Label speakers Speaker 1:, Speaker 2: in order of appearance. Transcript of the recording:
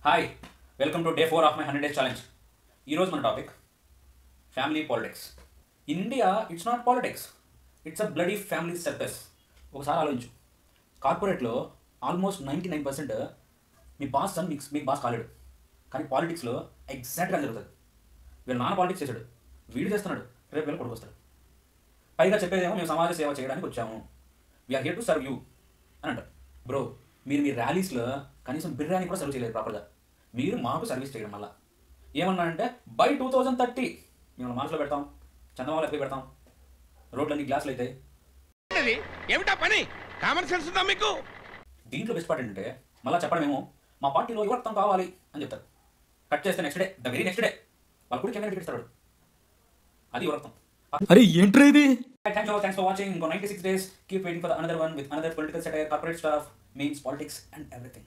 Speaker 1: Hi, welcome to day 4 of my 100 days challenge. ఈరోజు మన topic family politics. In India it's not politics, it's a bloody family circus. ఒకసారి ఆలోచించు, కార్పొరేట్లో almost 99% మీ boss అని మీకు boss కాలేడు. కానీ పాలిటిక్స్లో ఎగ్జాక్ట్గా జరుగుతుంది. వీళ్ళ నాన్న పాలిటిక్స్ చేశాడు, వీడు చేస్తున్నాడు, రేపు వీళ్ళు కొడుకొస్తాడు. పైగా చెప్పేదేమో మేము సమాజ సేవ చేయడానికి వచ్చాము, we're here to serve you అని అంటారు. బ్రో, మీరు మీ ర్యాలీస్లో కనీసం బిర్యానీ కూడా సర్వ్ చేయలేదు ప్రాపర్గా. మీరు మాకు సర్వీస్ చేయడం వల్ల ఏమన్నానంటే బై 2030 మేము మనసులో పెడతాం, చందమామలు ఎక్కడ పెడతాం, రోడ్లన్నీ గ్లాసులు అవుతాయి.
Speaker 2: ఏమిటా పని? కామన్ సెన్స్ ఉందా మీకు?
Speaker 1: దీంట్లో బెస్ట్ పార్ట్ ఏంటంటే మళ్ళీ చెప్పడమేమో మా పార్టీలో యువరక్తం కావాలి అని చెప్తారు. కట్ చేస్తే next day, the very next day వాళ్ళ కూడా కెమెరా టికెట్ ఇస్తాడు. అది యువరక్తం.
Speaker 3: అరే ఏంట్రా ఇది?
Speaker 1: Thanks for watching. Go 96 days. Keep waiting for the another one with another political satire, corporate stuff, memes, politics and everything.